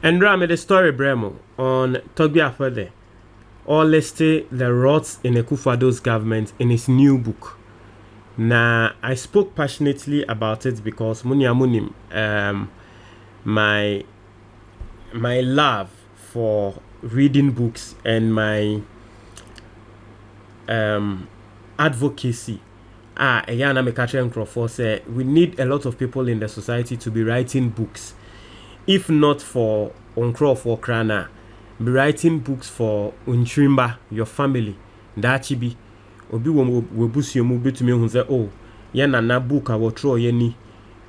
And Ram the story Bremo on Togbe Afede all listed the rots in Akufo Addo's government in his new book. Now I spoke passionately about it because Munim my love for reading books and my advocacy. Ayana Mekache Nkrofo say we need a lot of people in the society to be writing books. If not for Nkrofo Krana, be writing books for Unchrimba, your family. Dachibi. Obi wo busu mu betumi hu say oh, ye nana book a wo tro ye ni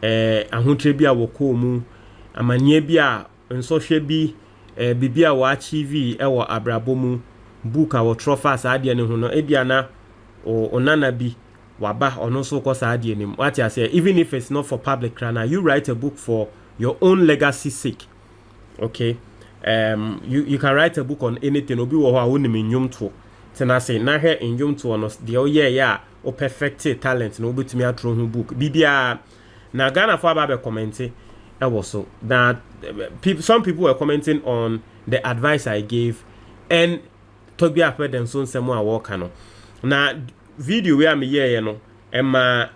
ahotre bi a wo ko mu amanye bi a nsohwe bi bibia wo achieve e wo abrabo mu book a wo tro fa sa ade ne hu no ebia na onana bi waba ono so ko sa ade ne what you say even if it's not for public crana you write a book for your own legacy sake. Okay, you can write a book on anything obi wo ho a wonim nyum to tena say na he nyum to no de o ye ya o perfect talent no obetumi atro hu book bibia na Ghana for aba be comment e was so that some people were commenting on the advice I gave and Togbe Afede and so nsemo a work no na video where me here no emma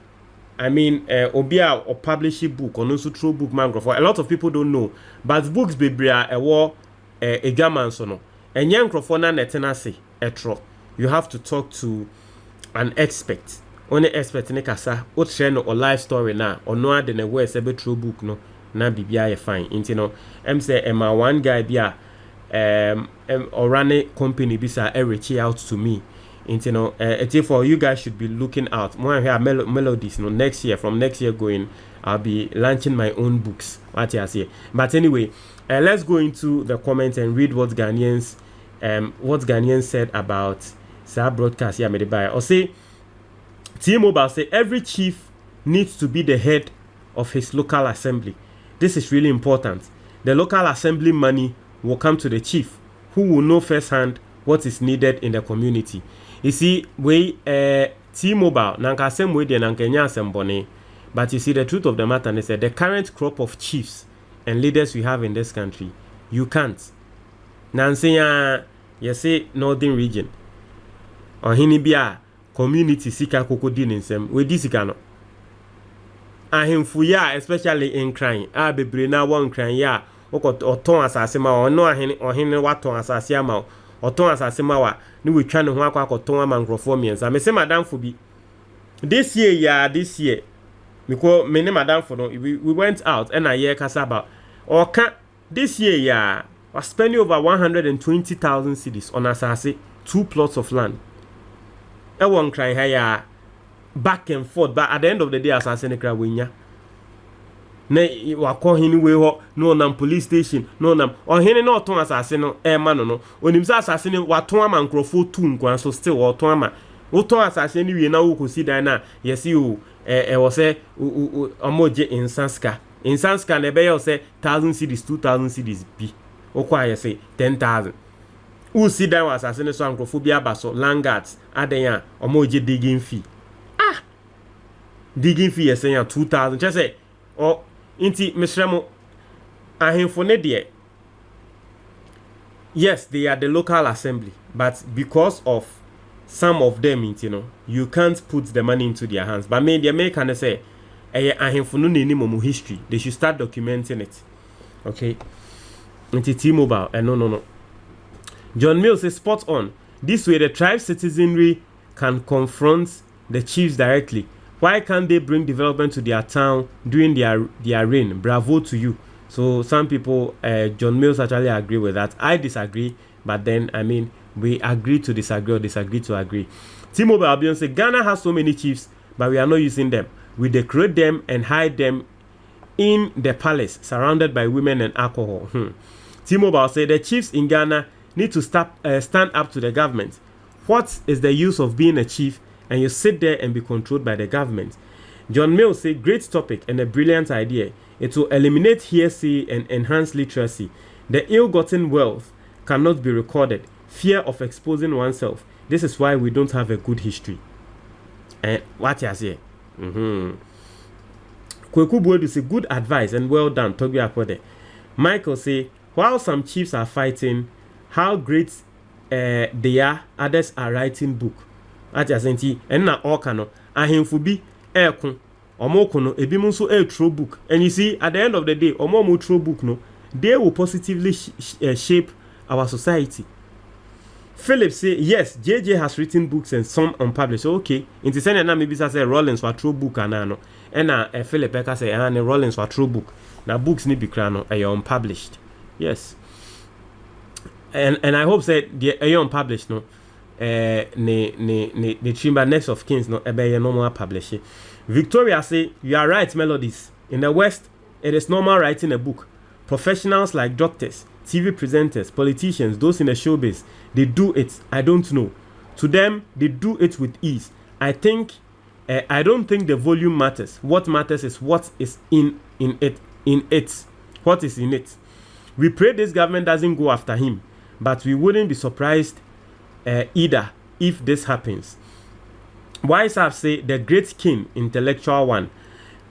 I mean obia or publish a book or no so true book man for a lot of people don't know but books be bria a war a gaman so no and young microphone na netena say etro you have to talk to an expert only expert in kasa o share no or life story na or no ade na we say be true book no na bibia ye fine into no say emma one guy bia or run a company bisa reach out to me into no for you guys should be looking out more here melodies no next year from next year going I'll be launching my own books what you say but anyway let's go into the comments and read what Ghanaians said about sa broadcast here made by or say T-Mobile say every chief needs to be the head of his local assembly. This is really important. The local assembly money will come to the chief who will know firsthand what is needed in the community. You see, we T-Mobile nanka same way de nanka nya asembone, but you see the truth of the matter is that the current crop of chiefs and leaders we have in this country, you can't. Nansi you say northern region or hinibia community sika kokodi nsem we disika no ahemfu ya especially in crime bebre na won crime ya oton asase ma ono ohene waton asase ama oton asase ma wa ni we twa ne ho akwakoton ama nkrofo miensa me se madam fo bi this year because me ne madam fo no we went out and I hear kasa about oka this year ya was spending over 120,000 cedis on asase 2 plots of land. I won't cry here back and forth, but at the end of the day, assassin cry winya. Ne wa call him we no nam police station, no nam or hini no ton assassin man no. When him assassin wa ton man crofo tu nkwan so still or ton man. O ton assassin we na wo kosi dan na yes you was say omoje in Sanska. In Sanska ne be you say 1,000 cedis 2,000 cedis bi. O kwa you say 10,000. Who see that was assassin so angrophobia baso langards adeyan omoje digging fee digging fee yes 2,000 just say or inti misremo ahemfo ne de yes they are the local assembly but because of some of them you can't put the money into their hands but me the American say ahemfo no ni mo history they should start documenting it. Okay, inti T-Mobile no John Mills is spot on. This way, the tribe citizenry can confront the chiefs directly. Why can't they bring development to their town during their reign? Bravo to you. So some people, John Mills actually agree with that. I disagree, but then I mean we agree to disagree or disagree to agree. T-Mobile Albion say Ghana has so many chiefs, but we are not using them. We decorate them and hide them in the palace, surrounded by women and alcohol. T-Mobile say the chiefs in Ghana need to stand up to the government. What is the use of being a chief and you sit there and be controlled by the government? John Mills say great topic and a brilliant idea. It will eliminate hearsay and enhance literacy. The ill-gotten wealth cannot be recorded. Fear of exposing oneself. This is why we don't have a good history. And what you say? Kweku Boyd say good advice and well done. Togbe Afede. Michael say While some chiefs are fighting, how great they are, others are writing book. Ati asenti, and na okano, ahemfo bi eko, omo no, ebi mo nso throw book. And you see, at the end of the day, omo mo throw book no, they will positively shape our society. Philip say, yes, JJ has written books and some unpublished. So, okay. In the same maybe say Rollins for true book and Philip Eka say Rollins for true book. Now books need be crano unpublished. Yes. And I hope that the unpublished no the chamber next of kings no ebe no more publish. Victoria say, you are right, Melodies. In the West, it is normal writing a book. Professionals like doctors, TV presenters, politicians, those in the showbiz, they do it. I don't know. To them, they do it with ease. I don't think the volume matters. What matters is what is in it. What is in it. We pray this government doesn't go after him, but we wouldn't be surprised either if this happens. Wise have say the great king, intellectual one.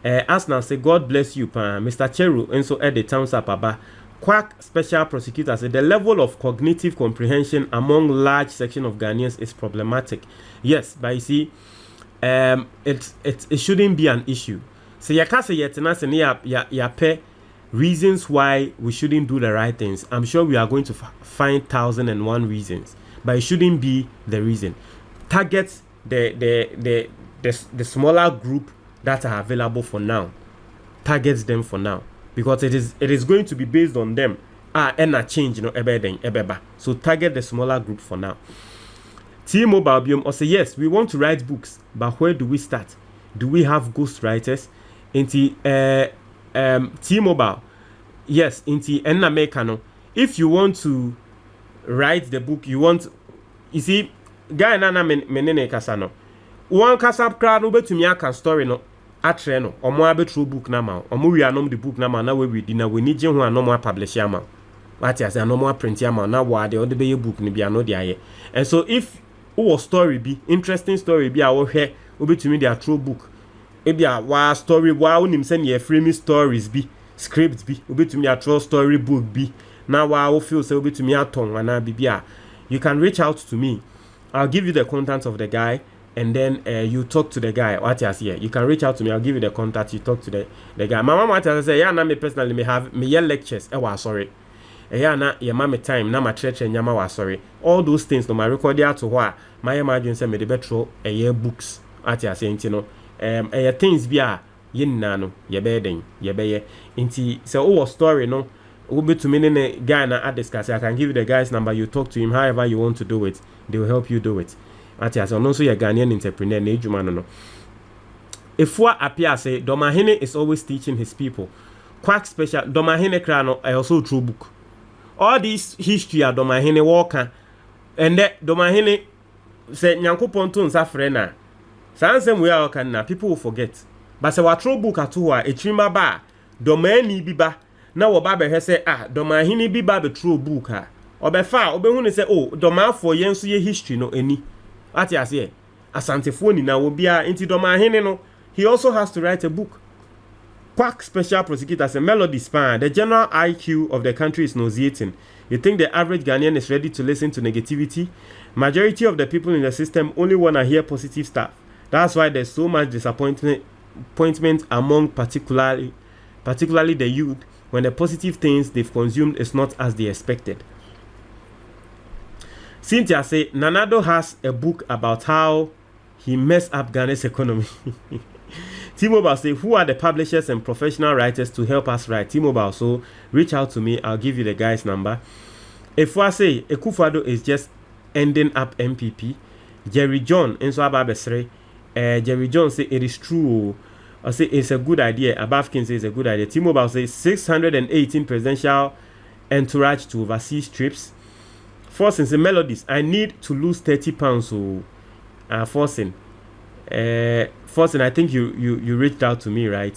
Asna say, God bless you, Mr. Cheru, and so at the towns up aba. Quack special prosecutor said the level of cognitive comprehension among large section of Ghanaians is problematic. Yes, but you see, it shouldn't be an issue. So you can't say ya pay reasons why we shouldn't do the right things. I'm sure we are going to find 1,001 reasons, but it shouldn't be the reason. Target the smaller group that are available for now. Targets them for now, because it is going to be based on them. And a change, ebeba. So target the smaller group for now. T-Mobile Biom also say yes, we want to write books, but where do we start? Do we have ghost writers? Inti T-Mobile, yes, inti enna mekano. If you want to write the book, you see, guy na menene kasano. One kasap crowd no betumi aka story no atre no omo abetro book na ma omo wi anom the book na ma na we read na we ni je ho anom publish ama what ya say anom print ama na wa de be book ni bia no de aye. And so if story be interesting story be a wo hwe obetumi dia throw book e bia wa story wa onim se ne frame stories bi script bi obetumi dia throw story book bi na wa wo feel se obetumi aton ana bibia. You can reach out to me. I'll give you the contacts of the guy, and then you talk to the guy. What you say? You can reach out to me. I'll give you the contact. You talk to the guy. My mama say, yeah, na me personally may have me lectures. Sorry. Yeah, na yeah, mama time na my church and yama was sorry. All those things no my record there to why my imagine say me the better year books. What you saying, you know? Things be yin nano ye bedden ye beye inti so story no. Will be to me in a guy na discuss. I can give you the guy's number. You talk to him however you want to do it. They will help you do it. Atias and also your Ghanaian entrepreneur no. If what appear say Domahene is always teaching his people. Quack special Domahene krano I also true book. All this history of Domahene walker and that Domahene said Nyankopon to nsafre na. Sansem we are can na people will forget. But say what true book atuwa a chima ba Domani biba. Na wo ba be hwe say Domahene bi ba be true book ha obefa obehu ne say Domafo yen so ye history no eni ati ase asantefo ni na wo bia enti Domahene no he also has to write a book. Quack special prosecutor say Melody span the general IQ of the country is nauseating. You think the average Ghanaian is ready to listen to negativity? Majority of the people in the system only want to hear positive stuff. That's why there's so much disappointment among particularly the youth when the positive things they've consumed is not as they expected. Cynthia say Nanado has a book about how he messed up Ghana's economy. T-Mobile say, who are the publishers and professional writers to help us write? T-Mobile, so reach out to me. I'll give you the guy's number. If I say Akufo Addo is just ending up MPP, Jerry John and so Jerry John say it is true. I say it's a good idea. Abafkin says it's a good idea. T-Mobile says 618 presidential entourage to overseas trips. Forcing the Melodies. I need to lose 30 pounds. So, Forcing, I think you reached out to me, right?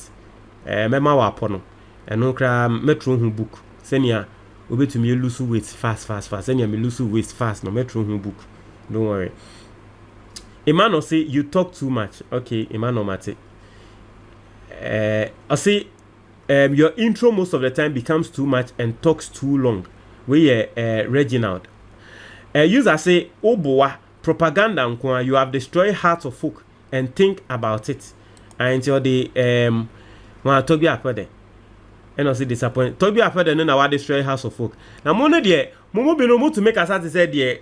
Mema wa pono. No kra metro hu book. Senia obe to me lose weight fast. Senia me lose weight fast. No metro hu book. Don't worry. Emmanuel say you talk too much. Okay, Emmanuel mate. I say your intro most of the time becomes too much and talks too long. We Reginald. User say, oh boy, propaganda nkwa, you have destroyed hearts of folk and think about it until the Togbe Afede. And also disappointed. Togbe Afede no na wa destroy hearts of folk. Now mo no de mo be no mo to make us start say de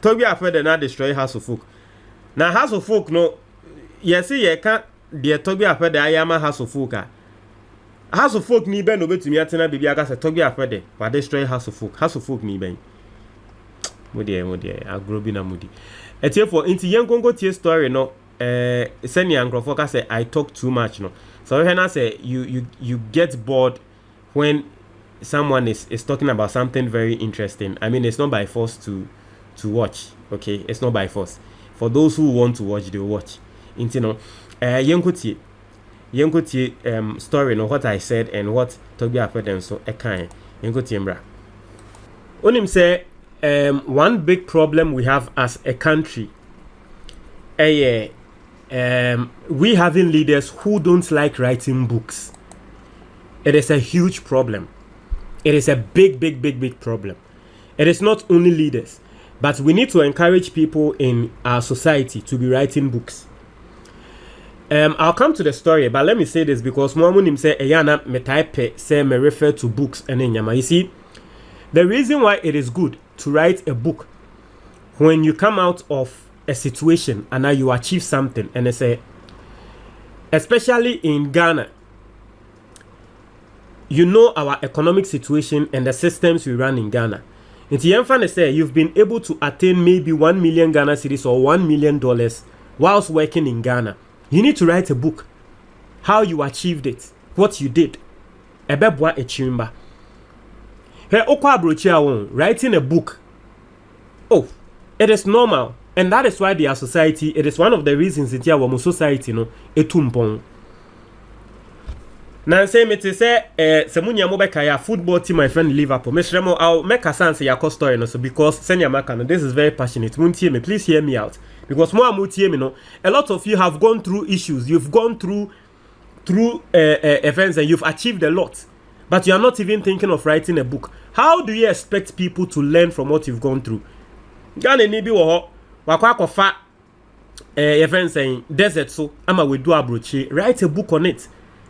Togbe Afede na destroy hearts of folk. Now hearts of folk no yes ye can de Togbe Afede ayama hearts of folk a. Hearts of folk ni ben no betumi atena bibia aka say Togbe Afede wa destroy hearts of folk. Hearts of folk ni ben. Modi agrobi na modi. Etiefo inti yenkongo tie story no send Nkrofo ka say I talk too much no. So when I say you get bored when someone is talking about something very interesting. I mean, it's not by force to watch. Okay, it's not by force. For those who want to watch, they watch. Inti no yenko tie story no what I said and what Togbe Afede so ekan yenko tie mbra. Onim say one big problem we have as a country, we having leaders who don't like writing books. It is a huge problem. It is a big problem. It is not only leaders, but we need to encourage people in our society to be writing books. I'll come to the story, but let me say this because Muamunim say Eyana me type say me refer to books and enyama. You see, the reason why it is good to write a book when you come out of a situation and now you achieve something, and they say, especially in Ghana, you know our economic situation and the systems we run in Ghana. In the say you've been able to attain maybe 1 million Ghana cedis or $1 million whilst working in Ghana. You need to write a book. How you achieved it, what you did. Ebebwa echimba. Writing a book. Oh, it is normal. And that is why their society, it is one of the reasons in our society, no, etumpong. Now say me to say, semunya mobeka ya football team, my friend Liverpool. Mesremo, I'll make a sense ya story, no, so because senya makano, this is very passionate. Me, please hear me out. Because more me, no, a lot of you have gone through issues. You've gone through events and you've achieved a lot. But you are not even thinking of writing a book. How do you expect people to learn from what you've gone through? Ghana nibi wo wakwa kofa event saying desert so ama we do abrochi. Write a book on it.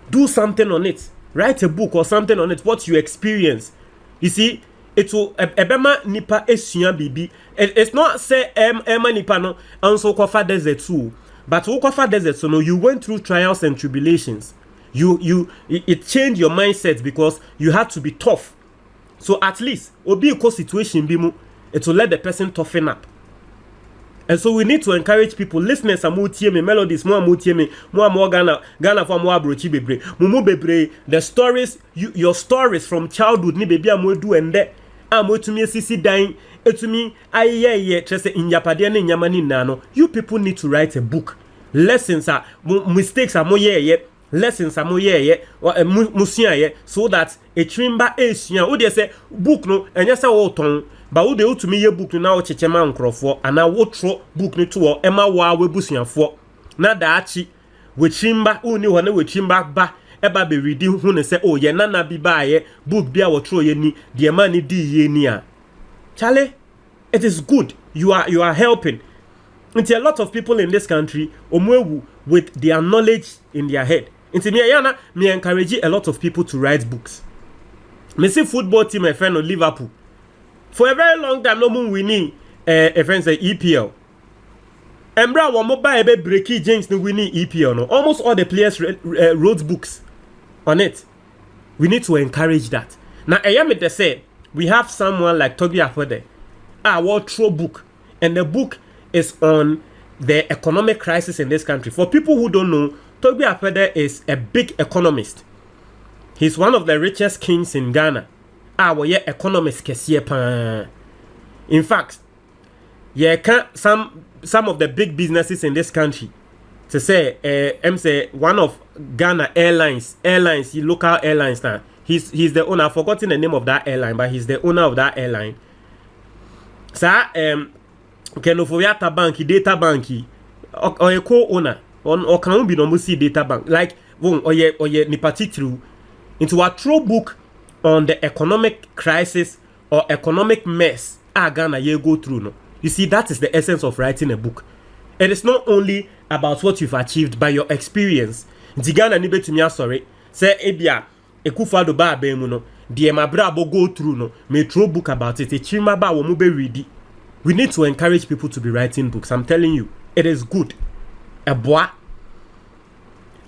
Do something on it. Write a book or something on it. What you experience. You see, it will ebema nipa esua bibi. It's not say ema nipa no anso kofa desert too. But kofa desert so no, you went through trials and tribulations. It changed your mindset because you had to be tough. So at least obi ko situation bimu, it will let the person toughen up. And so we need to encourage people. Listeners, amutie me melodies, mo amutie me, mo Ghana for mo abrochi bebre. Mumu bebre, the stories, your stories from childhood ni baby amu do ende. Amu to me sisi dying, etumi aye trese inyapade na nyamani nano. You people need to write a book. Lessons are mistakes are mo lessons are more musia so that a trimba esua wo de say book no enya say wo ton ba wo de utumi ye book no na wo chechema Nkrofo ana wo tro book no to wo ema wa we busuafo na da achi we trimba uni ho na we trimba ba eba be reading hu ne say oh ye nana bi ba ye book bia wo tro ye ni de ma ni di ye ni a chale it is good you are helping. Until a lot of people in this country omwewu with their knowledge in their head. Until me encourage a lot of people to write books. Me see football team my friend of Liverpool. For a very long time, no moon winning a friend say EPL. And bra one mobile be breaky James no winning EPL no. Almost all the players wrote books on it. We need to encourage that. Now I am to say we have someone like Togbe Afede. What throw book, and the book is on the economic crisis in this country. For people who don't know, Togbe Afede is a big economist. He's one of the richest kings in Ghana. Ye economist kesiye pa. In fact, some of the big businesses in this country to say say one of Ghana airlines, local airlines now. He's the owner. I've forgotten the name of that airline, but he's the owner of that airline. Sa Kenoforiata Bank, data banki, or co-owner, or can be no musi data bank. Like, oye ni particular into a true book on the economic crisis or economic mess Ghana ye go through. No, you see, that is the essence of writing a book. It is not only about what you've achieved by your experience. Ghana ni betumi sorry say ebia Akufo Addo ba abemu no de mabrabo go through no me throw book about it. Chima ba wo mo be ready. We need to encourage people to be writing books. I'm telling you, it is good. A boy.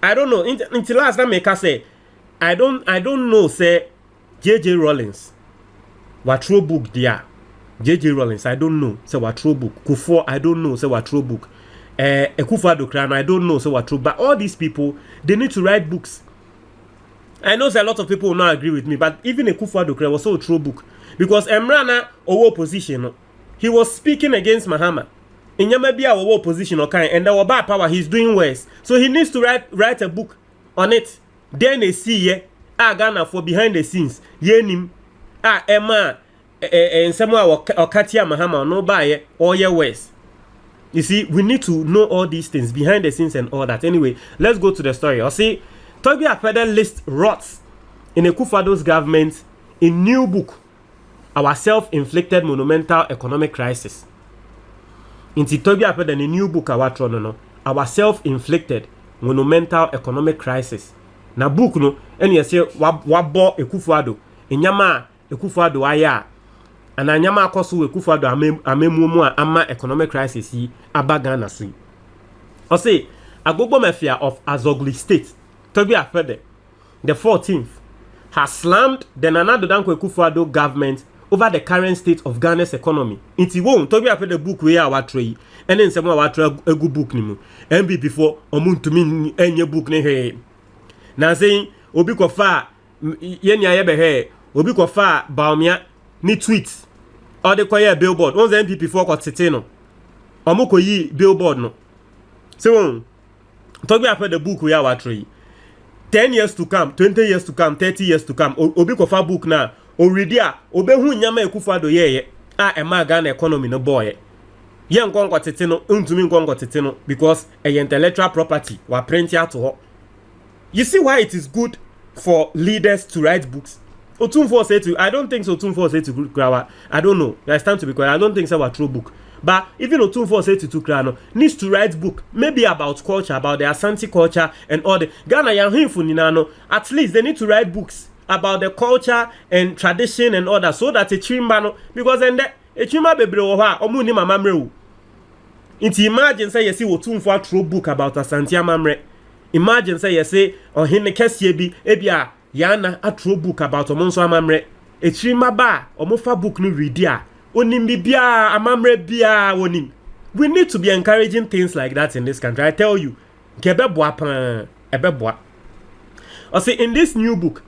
I don't know. Until last time, I say, I don't know. Say, J.J. Rollins, what true book there? J.J. Rollins, I don't know. Say what true book. Kufo, I don't know. Say what true book. Akufo Addo, I don't know. Say what true. But all these people, they need to write books. I know a lot of people will not agree with me, but even Akufo Addo was so a true book because Emrana or opposition, he was speaking against Mahama. In Yamabia or opposition or kind, and our bad power, he's doing worse. So he needs to write a book on it. Then they see Ghana for behind the scenes. Yenim Emma and someone or Katia Mahama no buy or your worse. You see, we need to know all these things behind the scenes and all that. Anyway, let's go to the story. I'll see Togbe Afede lists rots in Akufo Addo's government in new book, Our Self-Inflicted Monumental Economic Crisis. In Togbe Afede in a new book Our Self-Inflicted Monumental Economic Crisis. Na book no eni ese wabo Akufo Addo enyama Akufo Addo aya ana anyama akoso Akufo Addo amemu a ama economic crisis yi aba Ghana so. O say Agbogbo mafia of Azogli State, Togbe Afede, the 14th, has slammed the Nana Addo Dankwa Akufo Addo government over the current state of Ghana's economy. Inti won Togbe Afede book we a watro ene nsemo a watro egu book ni mu. MB before omuntumi enye book ne he. Na saying obi kofa ye nya ye be he, obi kofa baomia ni tweets. Or the koye billboard. Once MB before ko tete no. Omo ko yi billboard no. So Togbe Afede book we a watro 10 years to come, 20 years to come, 30 years to come. Obi kofa book na already obehu nyama Akufo Addo ye ema Ghana economy no boy ye nkonko tete no ntumi nkonko tete no because intellectual property wa print out to. You see why it is good for leaders to write books. Otumfo say to I don't think so. Otumfo say to Krawa, I don't know, it's time to be quiet. I don't think so a true book. But even Otumfo say to Krano needs to write book maybe about culture, about the Asante culture and all the Ghana Yahinfu Ninano. At least they need to write books about the culture and tradition and all that, so that a chimbano, because then a chimba bebre or muni mamamre. Inti imagine say you see Otumfo true book about Asante Mamre. Imagine say you say or him kesiye bi ebia yana a true book about Omonso Amamre. A chimba ba omofa book no readia. Onim bibia amamre bia onim. We need to be encouraging things like that in this country. I tell you, kebeboa ebeboa. I say in this new book,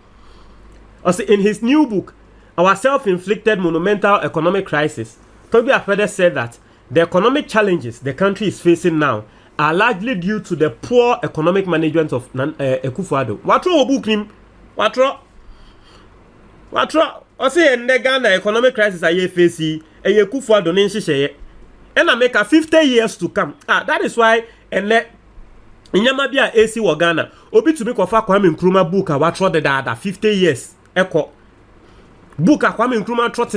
in his new book, Our Self-Inflicted Monumental Economic Crisis, Togbe Afede said that the economic challenges the country is facing now are largely due to the poor economic management of Akufo Addo. Watro book him. Watro. I say in the Ghana economic crisis I face Akufo Addo ninshisheye. And I make 50 years to come. That is why Inyama bia AC wa Ghana. Obi to me kofa Kwame Nkrumah book watro the dada 50 years. Eko book Kwame Nkrumah trot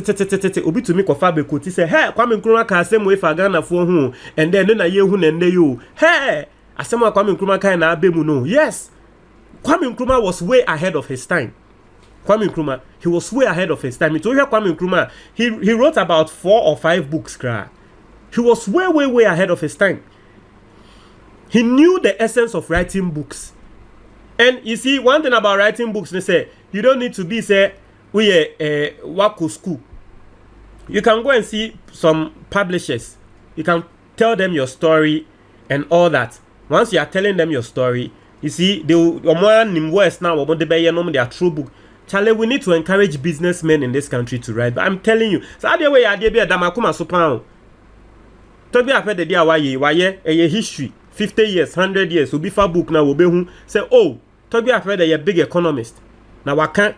obi to me kofa be koti say hey Kwame Nkrumah ka asem we fa Ghana fo hu and then na ye hu na nne yo hey asem Kwame Nkrumah kai na abemu no. Yes, Kwame Nkrumah was way ahead of his time. Kwame Nkrumah, he was way ahead of his time. It hear Kwame Nkrumah, he wrote about 4 or 5 books. He was way ahead of his time. He knew the essence of writing books. And you see, one thing about writing books, they say, you don't need to be, say, Wako school. You can go and see some publishers. You can tell them your story and all that. Once you are telling them your story, you see, they will, West now, they are true book. Charlie, we need to encourage businessmen in this country to write. But I'm telling you, so how do you be a damakuma sopan? Togbe Afede dia waye a history 50 years 100 years will be for book now will say oh Togbe Afede a big economist now wakan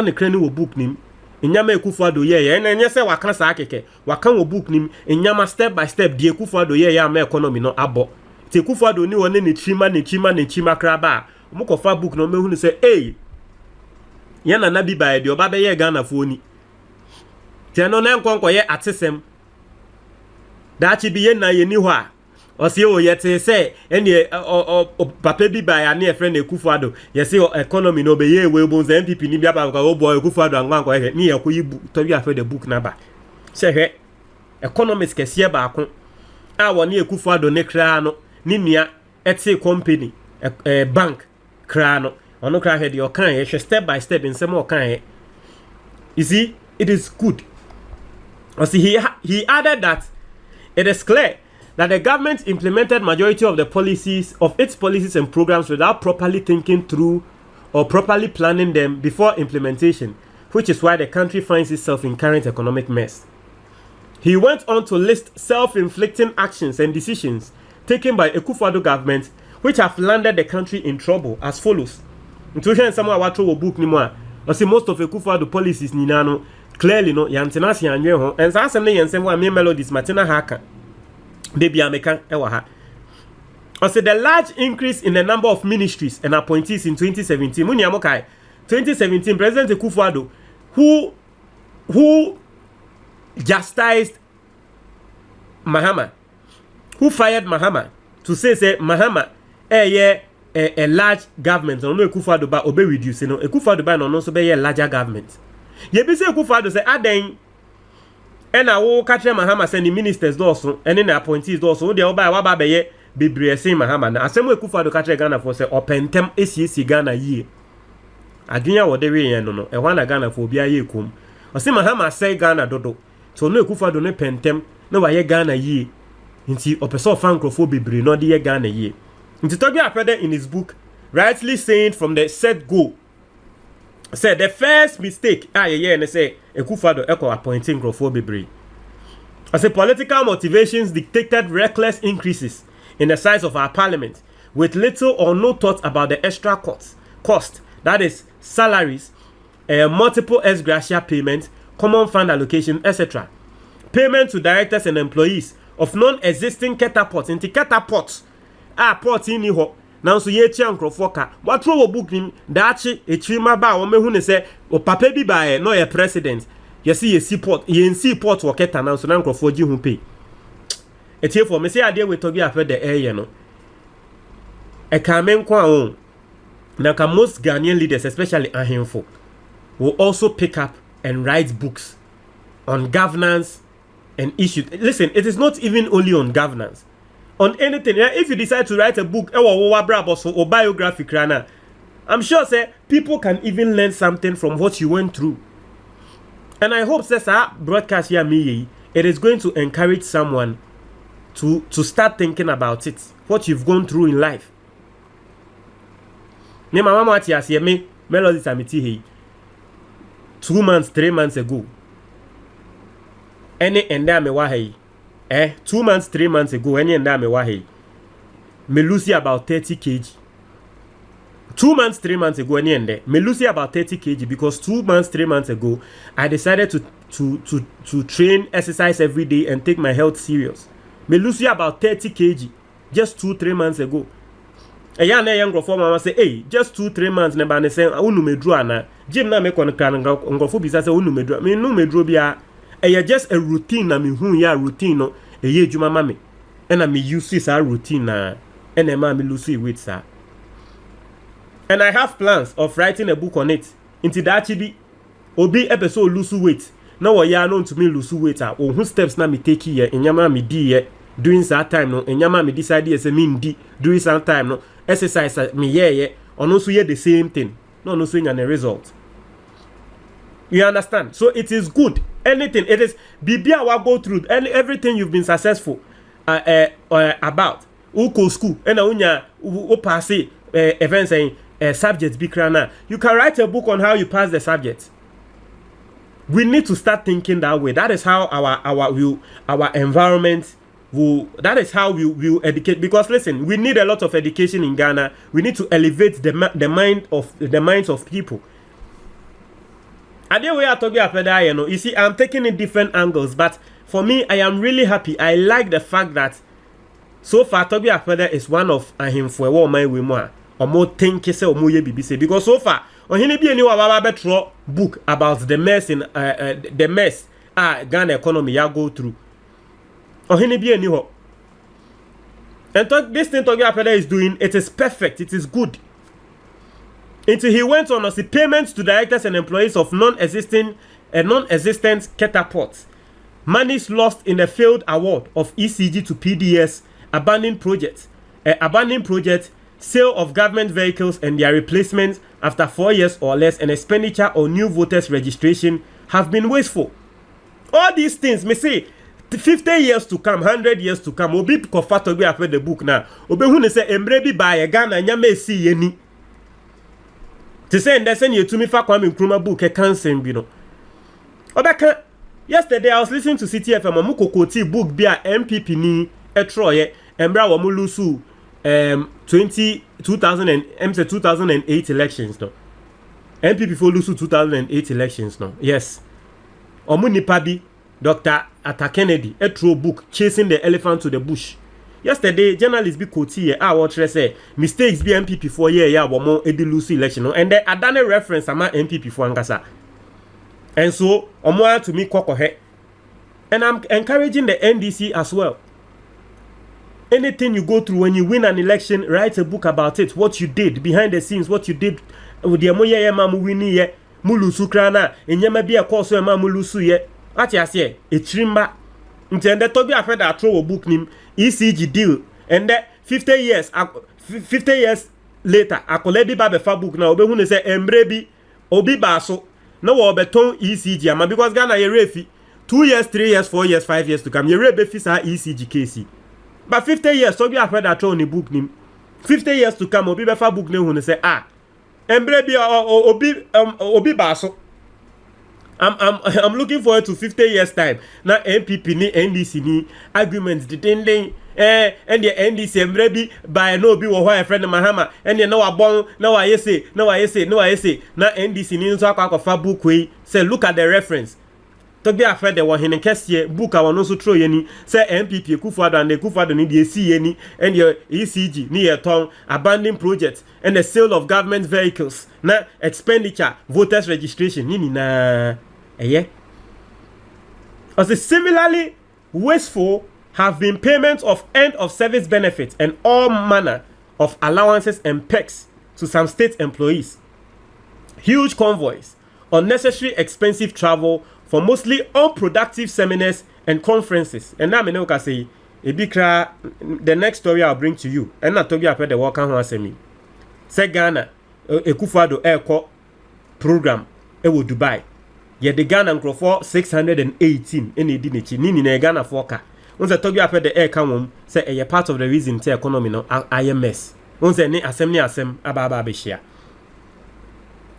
the crane will book nim inyama Akufo Addo ye and enye say wakan sa akeke wakan will book nim inyama step by step die Akufo Addo ye am economy no abo te Akufo Addo ni won ni chima kraba omo ko fa book no mehu ni say hey Yana na bi by the Obabe Ghana phone. Tiano na nkonko ye atesem. Dachi bi ye na ye ni hwa. Osi o yete say ene papa bi by ane e friend Akufo Addo. Ye say economy no be ye we bon MPP ni bia ba ko boy Akufo Addo anwanko he ni ye ko yi Togbe Afede book na ba. Se he economics kese ba ko. A woni Akufo Addo ne kra no ni nua ete company bank kra no. Ono kra he de okan ye step by step in some okan ye. You see, it is good. See, he added that it is clear that the government implemented majority of its policies and programs without properly thinking through or properly planning them before implementation, which is why the country finds itself in current economic mess. He went on to list self-inflicting actions and decisions taken by Akufo Addo government which have landed the country in trouble as follows. Intuition someone what throw book ni mo. I see most of Akufo Addo policies ni na no clearly no yantena si anwe ho. And sa asem ne yensem wa me melodies matina haka. Baby ameka ewa ha. I see the large increase in the number of ministries and appointees in 2017. Muni amokai 2017 President Akufo Addo who chastised Mahama, who fired Mahama to say Mahama a large government no Akufo Addo ba obe reduce no Akufo Addo ba no so be a larger government. Ye be say Akufo Addo say aden e na wo ka kire Mahama say ni ministers also ene na appointees also wo de wo ba be ye bebre say Mahama na asem Akufo Addo ka kire Ghana for say opentem esiesi Ghana yie adwenya wo de we yen no e hwa na Ghana for obi aye kom o say Mahama say Ghana dodo so no Akufo Addo ne pentem na wa ye Ghana yie nti opeso fankrofo bebre no de ye Ghana yie. Nti Togbe Afede in his book rightly saying from the set go said the first mistake and say Akufo Addo echo appointing Grofo Bebre. As a political motivations dictated reckless increases in the size of our parliament with little or no thought about the extra cost, that is salaries, multiple ex gratia payments, common fund allocation, etc. Payment to directors and employees of non-existing catapults into catapults port in ho now so ye chia nkrofo ka what throw book nim daachi echirima ba wo mehu ne se o papa bi ba no ye president ye see ye support ye nsi port wo keta now so na nkrofo gi hu pay etie for me say ade we Togbe Afede ye no e ka me nko awon na ka most Ghanaian leaders especially ahemfo will also pick up and write books on governance and issues. Listen, it is not even only on governance. On anything, if you decide to write a book or biography, I'm sure say people can even learn something from what you went through. And I hope that broadcast here it is going to encourage someone to start thinking about it, what you've gone through in life. Me mama me Melodies amiti 2 months, 3 months ago. Any enda me wahi. 2 months, 3 months ago, any and me wahi. Me lose about 30 kg. 2 months, 3 months ago, any and me lose about 30 kg because 2 months, 3 months ago, I decided to train, exercise every day and take my health serious. Me lose about 30 kg just 2-3 months ago. A young mama say, hey, just 2-3 months, never ne say, unu me draw na. Jim na me kon kan ngofo bisa say unu me draw. Me no me draw bia. Just a routine na me hu ya routine no. Ye juma mame. And me use this routine na. And me lose weight sir. And I have plans of writing a book on it. Into that chibi obi episode lose weight. Now we are known to me lose weight who steps na me take here enyama me di here during that time no enyama me decide yes me ndi during that time no exercise me ye ono so ye the same thing no so nya result. You understand? So it is good. Anything it is bibia wa go through and everything you've been successful about uko school and unya u pass events saying subjects be krana. You can write a book on how you pass the subject. We need to start thinking that way. That is how our environment will. That is how we will educate. Because listen, we need a lot of education in Ghana. We need to elevate the minds of people. And then we are talking about you see, I'm taking in different angles, but for me, I am really happy. I like the fact that so far Togbe Afede is one of him for a my way more or more think say or more BBC because so far ohini bi eni wa baba betro book about the mess in the mess Ghana economy ya go through. Ohini bi eni ho. And this thing Togbe Afede is doing, it is perfect, it is good. Until he went on as the payments to directors and employees of non-existent catapults, monies lost in the failed award of ECG to PDS, abandoned projects, sale of government vehicles and their replacement after 4 years or less, and expenditure on new voters registration have been wasteful. All these things, me say, 50 years to come, 100 years to come, obi kofa Togbe Afede the book now. Obi hu ne say embre bi ba ye Ghana nyama esi ye ni. To say and send you to me fa Kwame Nkrumah book e kan sem bi no. Obeka yesterday I was listening to City FM amukokoti book bi a MPP ni etroye embra wo mu lusu 2008 elections no. MPP for lusu 2008 elections no. Yes. Omu nipa bi Dr. Atta Kennedy etro book Chasing the Elephant to the Bush. Yesterday, journalists be quote here, what say mistakes be MPP for year ya womo edi lose election no, and then I done a reference ama MPP for angasa. And so omo to me kwako he. And I'm encouraging the NDC as well. Anything you go through when you win an election, write a book about it, what you did behind the scenes, what you did with the moye ye ma mu wini ye mulusu krana enyema bi e course ma mulusu ye. Ati ase etrimba ntende Togbe Afede atro wo book nim ECG deal and 50 years later akoledi ba be fa book na obehu ne say embre bi obi ba so na wo beton ECG ama because Ghana ye refi 2 years 3 years 4 years 5 years to come ye re be fi sa ECG case but 50 years Togbe Afede atro ni book nim 50 years to come obi be fa book ne hu ne say embre bi obi ba so I'm looking forward to 50 years time. Now MPP ni NDC ni arguments and the NDC maybe by no be a friend Mahama and you know abon now I say now NDC ni so akwa book we say look at the reference. Togbe Afede wa hene kese book a wono so tro ye ni say MPP Akufo Addo and Akufo Addo ni de see ye ni and your ECG ni ye ton abandoned projects and the sale of government vehicles na expenditure voters registration ni na as similarly wasteful have been payments of end of service benefits and all manner of allowances and perks to some state employees, huge convoys, unnecessary expensive travel for mostly unproductive seminars and conferences. And now I say the next story I'll bring to you and not Togbe Afede walk on semi say Ghana Akufo Addo airco program ewo Dubai ye the Ghana for 618 in the nini na Ghana for ka once Togbe Afede air come say a part of the reason the economy no IMS once ni asem aba be share.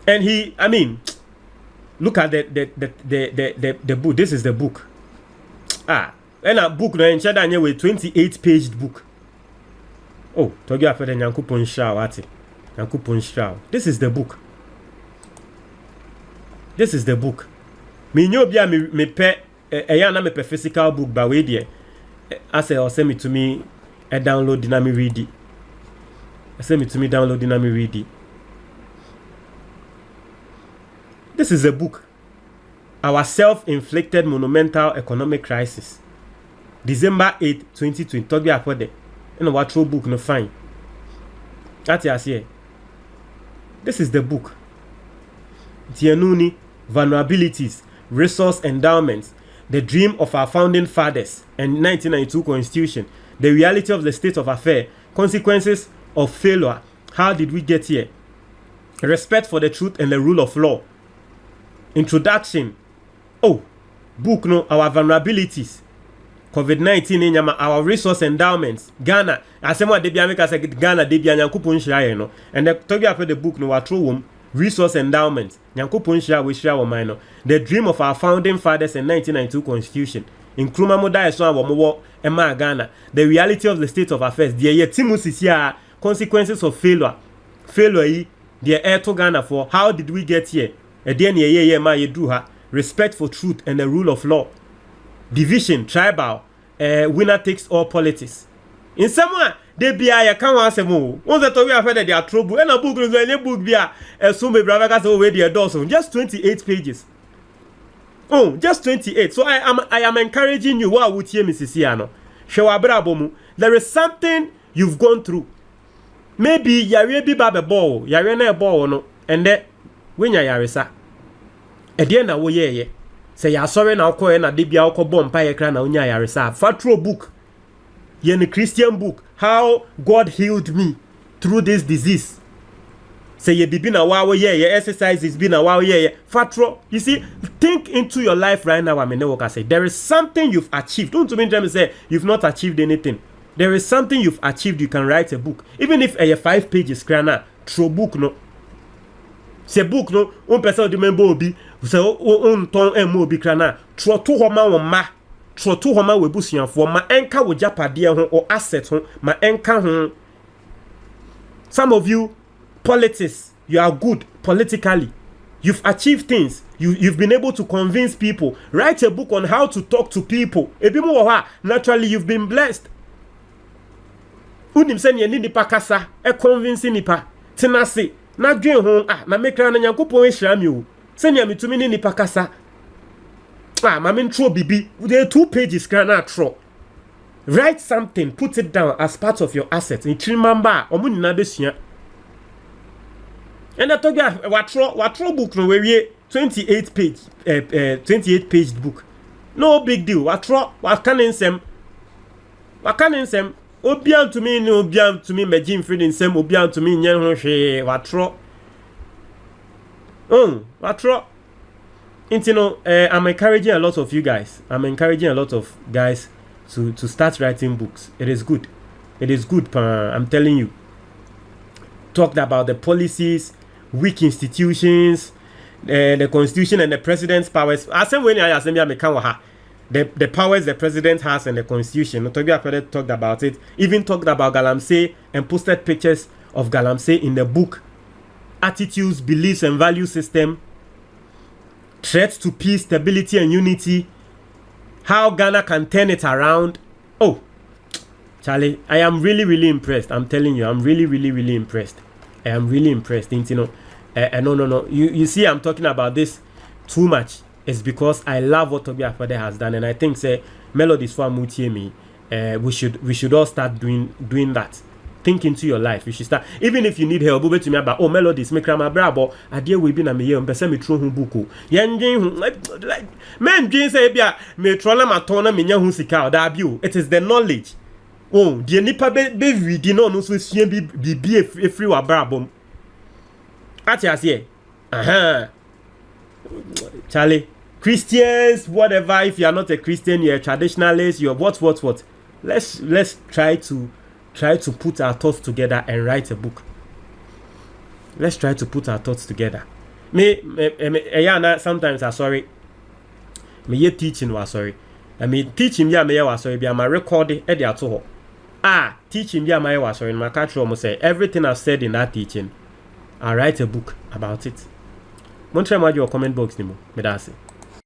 And he, I mean, look at the book. This is the book. And a book no in Chadanya with 28-page book. Oh, Togbe Afede Nyankopon Shao ati. Nyankopon Shao. This is the book. This is the book. Me nyo bia me pe na me pe physical book ba we there. Ase o send me to me a download dynamic read it. Send me to me download dynamic read it. This is a book. Our self-inflicted monumental economic crisis. December 8, 2020. Togbe Afede. You know what true book no fine. That's here. This is the book. Tianuni, vulnerabilities, resource endowments, the dream of our founding fathers and 1992 constitution, the reality of the state of affairs, consequences of failure, how did we get here, respect for the truth and the rule of law, introduction, book no, our vulnerabilities, COVID-19 in our resource endowments, Ghana, asema de bia make say Ghana de bia Nyankopon hira no, and the Togbe Afede book no wa throw resource endowment, Nyankopon hira we share wo man no, the dream of our founding fathers in 1992 constitution, Nkrumah moda eso a wo ema Ghana, the reality of the state of affairs, the yetimosisia consequences of failure yi, the air to Ghana for how did we get here, e de ne ma ye do ha, respect for truth and the rule of law, division, tribal, winner takes all politics. In someone, they be a can answer more. Once the Togbe Afede they are trouble, and a book is a book be a so my brother got already a dozen, just 28 pages. Oh, just 28. So I am encouraging you. What would you, Mrs. Siano? There is something you've gone through. Maybe yare bi ba be ball, yare na ball no, and that when yare sa. E dey na wo ye. Say ya sorry na okọ na de bia okọ bom pa ye kra na onya yare sa. Fatro book. Ye ni Christian book, how God healed me through this disease. Say ye bibi na wa wo ye, exercises bi na wa wo ye. Fatro, you see, think into your life right now. I mean, what I say. There is something you've achieved. Don't mean to say you've not achieved anything. There is something you've achieved. You can write a book, even if a 5 pages. Crana, throw book no. Say book no. One person remember obi. Say on ton and mo bi crana. Throw 2 homa on ma. Throw 2 homa we busian for ma enka wo japade ho or asset ho ma enka ho. Some of you, politics, you are good politically. You've achieved things. You've been able to convince people. Write a book on how to talk to people. Naturally, you've been blessed. Unim sen ye ni nipa kasa e convince nipa tenase na dwen ho na mekra na Nyankopon ehira mi o senya mitumi ni nipa kasa ma me ntro bibi there 2 pages kra na tro. Write something, put it down as part of your assets. In Trimamba omu nyina besua. And that watro book no we 28 page book. No big deal. Watro wakansem obian to me no obian to me magin free nsem obian to me nyen ho hwe watro. Watro. Intino, I'm encouraging a lot of you guys. I'm encouraging a lot of guys to start writing books. It is good. It is good, I'm telling you. Talked about the policies, weak institutions, the constitution and the president's powers. The powers the president has and the constitution. Togbe Afede talked about it. Even talked about Galamsey and posted pictures of Galamsey in the book. Attitudes, beliefs and value system. Threats to peace, stability and unity. How Ghana can turn it around. Oh, Charlie, I am really, really impressed. I'm telling you, I'm really, really, really impressed. I am really impressed. No. You see, I'm talking about this too much. It's because I love what Togbe Afede has done, and I think say Melodies for me. We should all start doing that. Think into your life. You should start. Even if you need help, to me about Melodies, make my brabo. I deal with being a me and person me through buku. Like men dream say me trolla matona me nyahu sika da bio. It is the knowledge. Oh, the nipa be reading no so sua be free wa brabo. Ati Charlie, Christians, whatever. If you are not a Christian, you're a traditionalist. You're what. Let's try to put our thoughts together and write a book. Let's try to put our thoughts together. Sometimes I'm sorry. Me teaching was sorry. I mean teaching me was sorry. Be my recording at the teaching me was sorry. My catch almost say everything I've said in that teaching. I write a book about it. Don't try my comment box anymore.